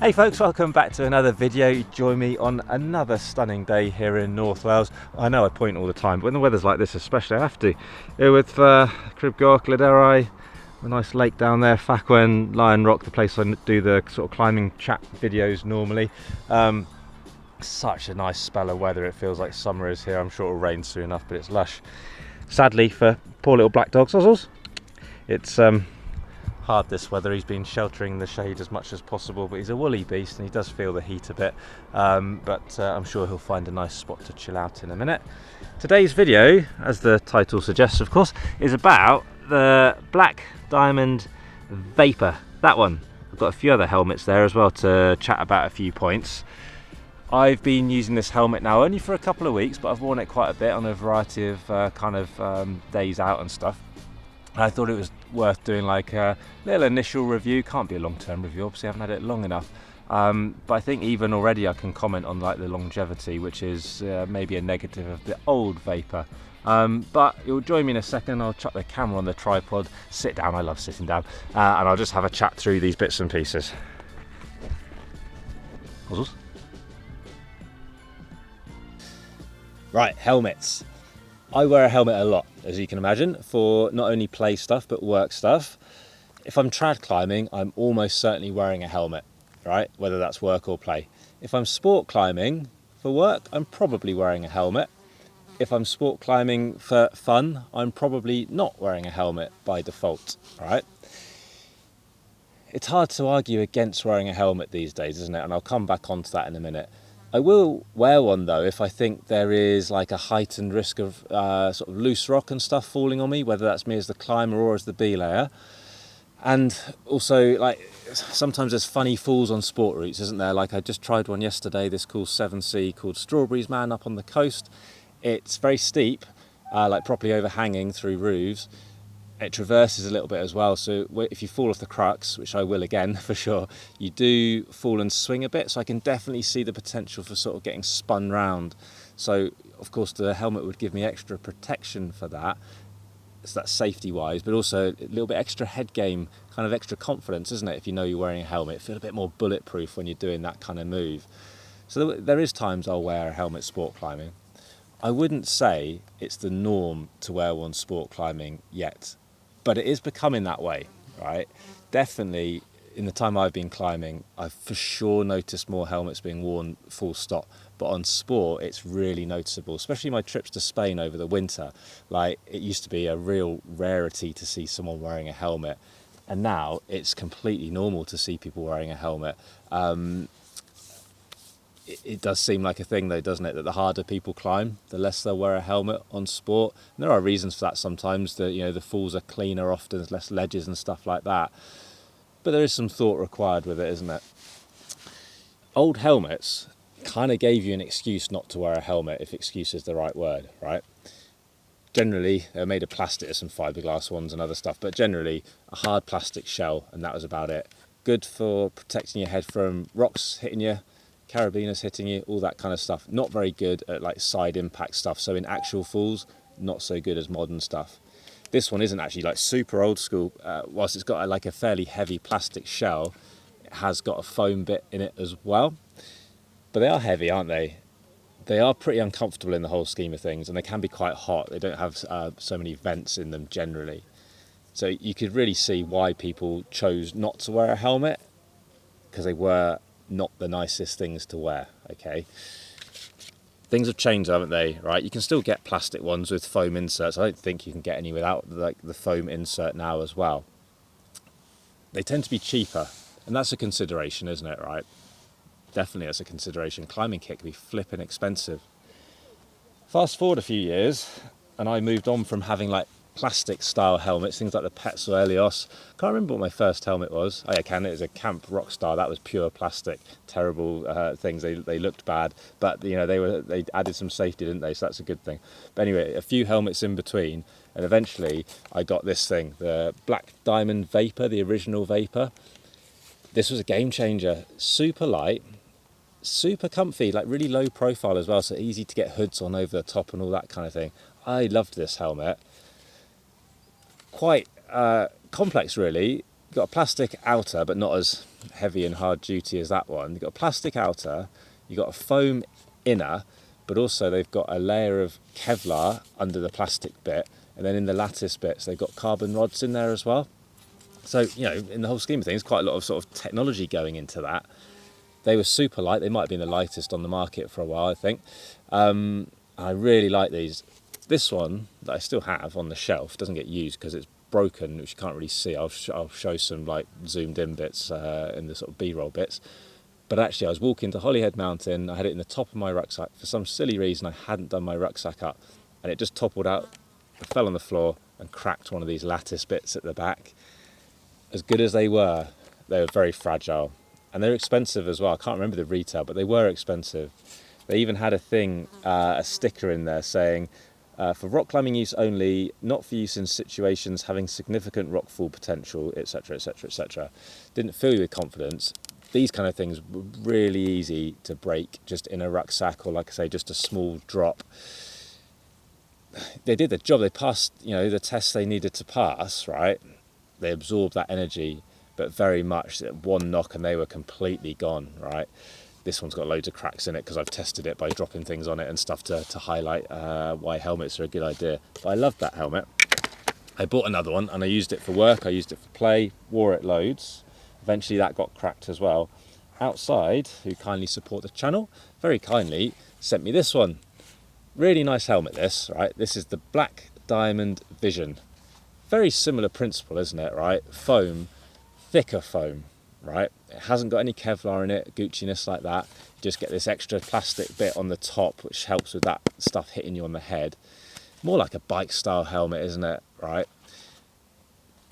Hey folks, welcome back to another video. Join me on another stunning day here in North Wales. I know I point all the time, but when the weather's like this especially I have to. Here with Crib Goch, Glyderau, a nice lake down there, Fachwen, Lion Rock, the place I do the sort of climbing chat videos normally. Such a nice spell of weather, it feels like summer is here. I'm sure it'll rain soon enough, but it's lush. Sadly for poor little black dog Sozzles, it's hard this weather. He's been sheltering in the shade as much as possible, but he's a woolly beast and he does feel the heat a bit, but I'm sure he'll find a nice spot to chill out in a minute. Today's video, as the title suggests of course, is about the Black Diamond Vapor, that one. I've got a few other helmets there as well to chat about a few points. I've been using this helmet now only for a couple of weeks, but I've worn it quite a bit on a variety of days out and stuff. I thought it was worth doing like a little initial review. Can't be a long-term review, obviously I haven't had it long enough, but I think even already I can comment on like the longevity, which is maybe a negative of the old Vapor. But you'll join me in a second. I'll chuck the camera on the tripod, sit down, I love sitting down, and I'll just have a chat through these bits and pieces. Puzzles? Right, helmets. I wear a helmet a lot, as you can imagine, for not only play stuff but work stuff. If I'm trad climbing, I'm almost certainly wearing a helmet, right? Whether that's work or play. If I'm sport climbing for work, I'm probably wearing a helmet. If I'm sport climbing for fun, I'm probably not wearing a helmet by default, right? It's hard to argue against wearing a helmet these days, isn't it? And I'll come back onto that in a minute. I will wear one though if I think there is like a heightened risk of sort of loose rock and stuff falling on me, whether that's me as the climber or as the belayer. And also, like, sometimes there's funny falls on sport routes, isn't there? Like I just tried one yesterday, this cool 7C called Strawberries Man up on the coast. It's very steep, like properly overhanging through roofs. It traverses a little bit as well, so if you fall off the crux, which I will again for sure, you do fall and swing a bit, so I can definitely see the potential for sort of getting spun round. So of course the helmet would give me extra protection for that, so that's safety wise, but also a little bit extra head game, kind of extra confidence, isn't it, if you know you're wearing a helmet? Feel a bit more bulletproof when you're doing that kind of move. So there is times I'll wear a helmet sport climbing. I wouldn't say it's the norm to wear one sport climbing yet, but it is becoming that way, right? Definitely in the time I've been climbing, I've for sure noticed more helmets being worn full stop, but on sport it's really noticeable, especially my trips to Spain over the winter. Like, it used to be a real rarity to see someone wearing a helmet, and now it's completely normal to see people wearing a helmet. It does seem like a thing though, doesn't it, that the harder people climb, the less they'll wear a helmet on sport. And there are reasons for that sometimes. The falls are cleaner often, there's less ledges and stuff like that. But there is some thought required with it, isn't it? Old helmets kind of gave you an excuse not to wear a helmet, if excuse is the right word, right? Generally, they're made of plastic, there's some fiberglass ones and other stuff, but generally a hard plastic shell, and that was about it. Good for protecting your head from rocks hitting you, carabiners hitting you, all that kind of stuff. Not very good at like side impact stuff, so in actual falls, not so good as modern stuff. This one isn't actually like super old school. Whilst it's got like a fairly heavy plastic shell, it has got a foam bit in it as well. But they are heavy, aren't they? They are pretty uncomfortable in the whole scheme of things, and they can be quite hot. They don't have so many vents in them generally. So you could really see why people chose not to wear a helmet, because they were not the nicest things to wear, okay? Things have changed, haven't they, right? You can still get plastic ones with foam inserts. I don't think you can get any without like the foam insert now as well. They tend to be cheaper, and that's a consideration, isn't it, right? Definitely that's a consideration. Climbing kit can be flipping expensive. Fast forward a few years, and I moved on from having like plastic style helmets, things like the Petzl Helios. Can't remember what my first helmet was. Oh yeah, it was a Camp Rockstar. That was pure plastic. Terrible things. They looked bad, but you know they added some safety, didn't they? So that's a good thing. But anyway, a few helmets in between, and eventually I got this thing, the Black Diamond Vapor, the original Vapor. This was a game changer. Super light, super comfy, like really low profile as well, so easy to get hoods on over the top and all that kind of thing. I loved this helmet. Quite complex really. Got a plastic outer, but not as heavy and hard duty as that one. You've got a plastic outer, you've got a foam inner, but also they've got a layer of Kevlar under the plastic bit, and then in the lattice bits they've got carbon rods in there as well. So, you know, in the whole scheme of things, quite a lot of sort of technology going into that. They were super light. They might have been the lightest on the market for a while, I think. I really like these. This one that I still have on the shelf doesn't get used because it's broken, which you can't really see. I'll show some like zoomed in bits in the sort of B-roll bits. But actually, I was walking to Holyhead Mountain. I had it in the top of my rucksack. For some silly reason, I hadn't done my rucksack up, and it just toppled out, fell on the floor, and cracked one of these lattice bits at the back. As good as they were very fragile, and they're expensive as well. I can't remember the retail, but they were expensive. They even had a sticker in there saying, for rock climbing use only, not for use in situations having significant rockfall potential, etc., etc., etc. Didn't fill you with confidence. These kind of things were really easy to break just in a rucksack, or like I say, just a small drop. They did the job. They passed, you know, the tests they needed to pass, right? They absorbed that energy, but very much one knock and they were completely gone, right? This one's got loads of cracks in it because I've tested it by dropping things on it and stuff to highlight why helmets are a good idea. But I loved that helmet. I bought another one and I used it for work, I used it for play, wore it loads. Eventually that got cracked as well. Outside, who kindly support the channel, very kindly sent me this one. Really nice helmet this, right? This is the Black Diamond Vision. Very similar principle, isn't it, right? Foam, thicker foam, right? It hasn't got any Kevlar in it, Gucci-ness like that. You just get this extra plastic bit on the top, which helps with that stuff hitting you on the head. More like a bike style helmet, isn't it, right?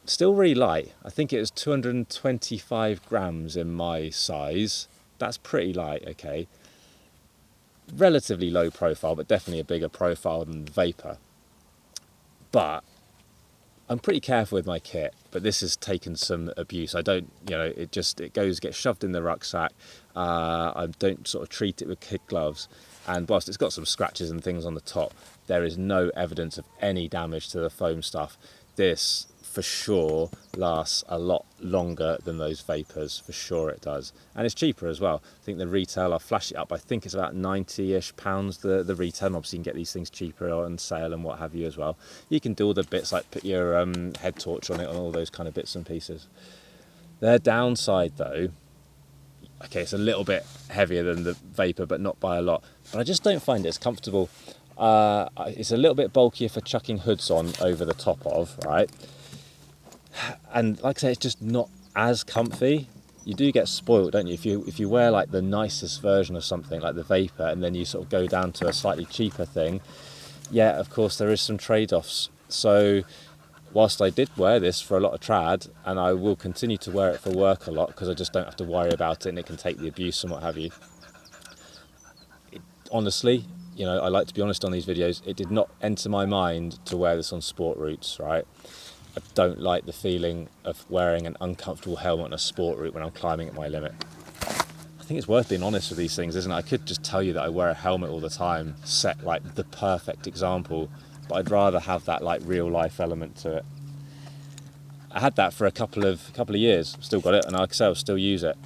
Still really light. I think it was 225 grams in my size. That's pretty light, okay. Relatively low profile, but definitely a bigger profile than the Vapor. But I'm pretty careful with my kit, but this has taken some abuse. I don't, you know, it gets shoved in the rucksack. I don't sort of treat it with kid gloves. And whilst it's got some scratches and things on the top, there is no evidence of any damage to the foam stuff. This, for sure, lasts a lot longer than those Vapors, for sure it does. And it's cheaper as well. I think the retail, I'll flash it up, I think it's about £90-ish, the retail. And obviously you can get these things cheaper on sale and what have you as well. You can do all the bits like put your head torch on it and all those kind of bits and pieces. Their downside though, okay, it's a little bit heavier than the Vapor, but not by a lot. But I just don't find it as comfortable. It's a little bit bulkier for chucking hoods on over the top of, right? And like I say, it's just not as comfy. You do get spoiled, don't you? If you wear like the nicest version of something like the Vapor and then you sort of go down to a slightly cheaper thing, yeah, of course there is some trade-offs. So whilst I did wear this for a lot of trad, and I will continue to wear it for work a lot because I just don't have to worry about it and it can take the abuse and what have you. Honestly, you know, I like to be honest on these videos, it did not enter my mind to wear this on sport routes, right? I don't like the feeling of wearing an uncomfortable helmet on a sport route when I'm climbing at my limit. I think it's worth being honest with these things, isn't it? I could just tell you that I wear a helmet all the time, set like the perfect example, but I'd rather have that like real life element to it. I had that for a couple of years, still got it, and like I say, I'll still use it.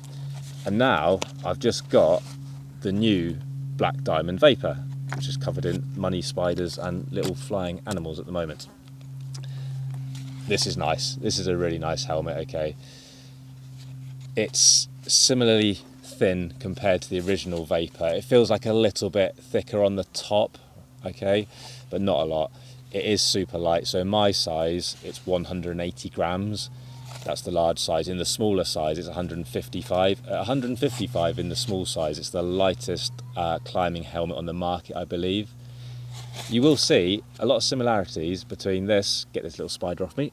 And now I've just got the new Black Diamond Vapor, which is covered in money spiders and little flying animals at the moment. This is nice. This is a really nice helmet, okay. It's similarly thin compared to the original Vapor. It feels like a little bit thicker on the top, okay, but not a lot. It is super light, so in my size, it's 180 grams. That's the large size. In the smaller size, it's 155. 155 in the small size. It's the lightest climbing helmet on the market, I believe. You will see a lot of similarities between this. Get this little spider off me.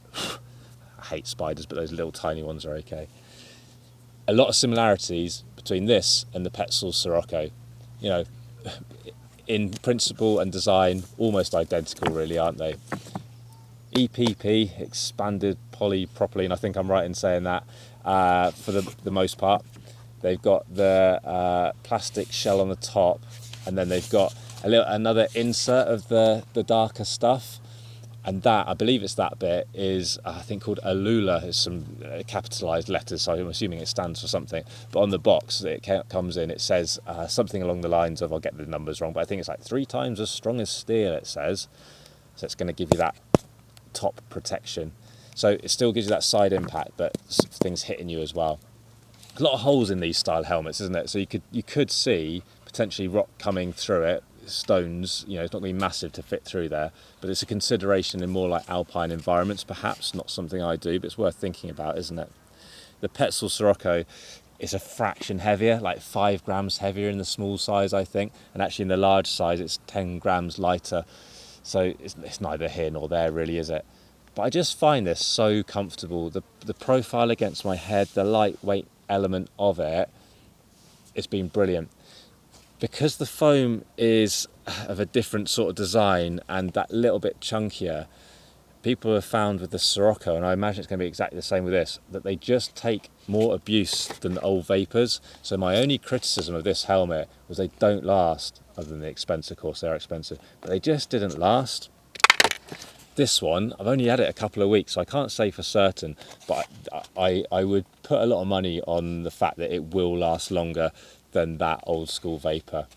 I hate spiders, but those little tiny ones are okay. A lot of similarities between this and the Petzl Sirocco. You know, in principle and design, almost identical, really, aren't they? EPP, expanded polypropylene, I think I'm right in saying that, for the most part. They've got the plastic shell on the top, and then they've got another insert of the darker stuff, And that, I believe it's that bit, is I think called Alula. It's some capitalised letters, so I'm assuming it stands for something. But on the box that it comes in, it says something along the lines of, I'll get the numbers wrong, but I think it's like 3 times as strong as steel, it says. So it's going to give you that top protection. So it still gives you that side impact, but things hitting you as well. A lot of holes in these style helmets, isn't it? So you could see potentially rock coming through it, stones, it's not going to be massive to fit through there, but it's a consideration in more like alpine environments, perhaps. Not something I do, but it's worth thinking about, isn't it? The Petzl Sirocco is a fraction heavier, like 5 grams heavier in the small size, I think, and actually in the large size it's 10 grams lighter. So it's neither here nor there, really, is it? But I just find this so comfortable. The profile against my head, the lightweight element of it, it's been brilliant. Because the foam is of a different sort of design and that little bit chunkier, people have found with the Sirocco, and I imagine it's going to be exactly the same with this, that they just take more abuse than the old Vapors. So my only criticism of this helmet was they don't last, other than the expense, of course, they're expensive, but they just didn't last. This one, I've only had it a couple of weeks, so I can't say for certain, but I would put a lot of money on the fact that it will last longer than that old school Vapor.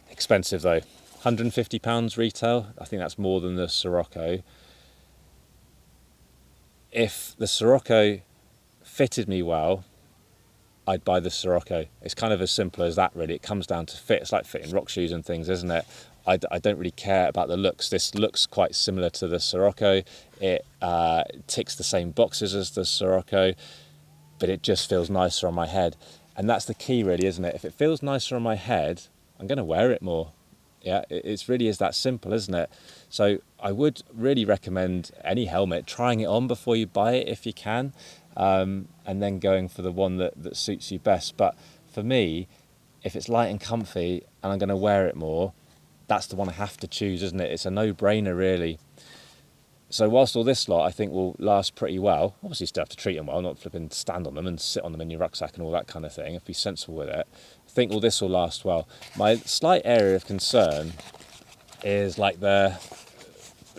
Expensive though, £150 retail. I think that's more than the Sirocco. If the Sirocco fitted me well, I'd buy the Sirocco. It's kind of as simple as that, really. It comes down to fit. It's like fitting rock shoes and things, isn't it? I don't really care about the looks. This looks quite similar to the Sirocco. It ticks the same boxes as the Sirocco, but it just feels nicer on my head. And that's the key, really, isn't it? If it feels nicer on my head, I'm going to wear it more. Yeah, it really is that simple, isn't it? So I would really recommend any helmet, trying it on before you buy it if you can, and then going for the one that suits you best. But for me, if it's light and comfy and I'm going to wear it more, that's the one I have to choose, isn't it? It's a no-brainer, really. So whilst all this lot I think will last pretty well, obviously you still have to treat them well, not flipping stand on them and sit on them in your rucksack and all that kind of thing, if be sensible with it. I think all this will last well. My slight area of concern is like the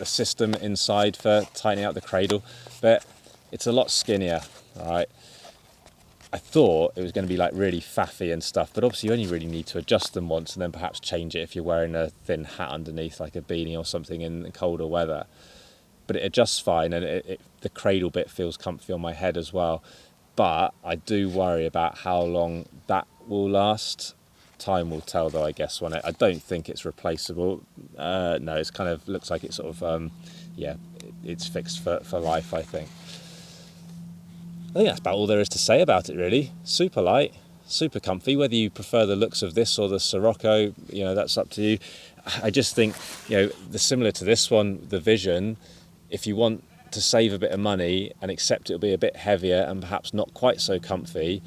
system inside for tightening out the cradle, but it's a lot skinnier, all right? I thought it was going to be like really faffy and stuff, but obviously you only really need to adjust them once and then perhaps change it if you're wearing a thin hat underneath, like a beanie or something in colder weather. But it adjusts fine, and the cradle bit feels comfy on my head as well. But I do worry about how long that will last. Time will tell, though, I guess, on it. I don't think it's replaceable. No, it's kind of looks like it's sort of, it's fixed for life, I think. I think that's about all there is to say about it, really. Super light, super comfy. Whether you prefer the looks of this or the Sirocco, that's up to you. I just think, similar to this one, the Vision, if you want to save a bit of money and accept it'll be a bit heavier and perhaps not quite so comfy,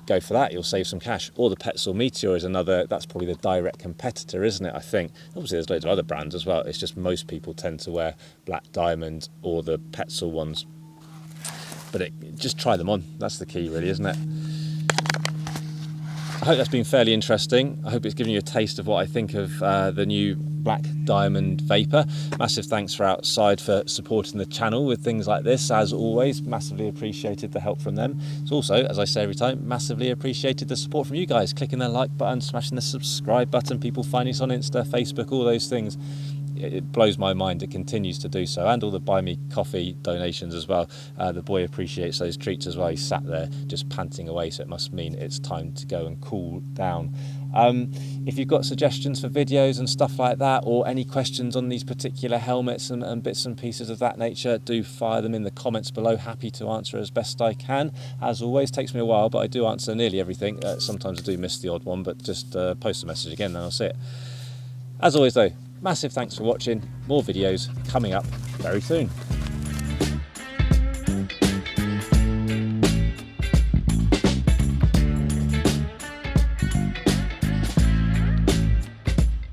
go for that, you'll save some cash. Or the Petzl Meteor is another, that's probably the direct competitor, isn't it, I think. Obviously there's loads of other brands as well, it's just most people tend to wear Black Diamond or the Petzl ones. But just try them on, that's the key, really, isn't it? I hope that's been fairly interesting. I hope it's given you a taste of what I think of the new Black Diamond Vapor. Massive thanks for Outside for supporting the channel with things like this, as always. Massively appreciated the help from them. It's also, as I say every time, massively appreciated the support from you guys, clicking the like button, smashing the subscribe button, people finding us on Insta, Facebook, all those things. It blows my mind, it continues to do so, and all the buy me coffee donations as well. The boy appreciates those treats as well. He's sat there just panting away, so it must mean it's time to go and cool down. If you've got suggestions for videos and stuff like that, or any questions on these particular helmets and bits and pieces of that nature, do fire them in the comments below. Happy to answer as best I can. As always, takes me a while, but I do answer nearly everything. Sometimes I do miss the odd one, but just post a message again, then I'll see it. As always though, massive thanks for watching. More videos coming up very soon.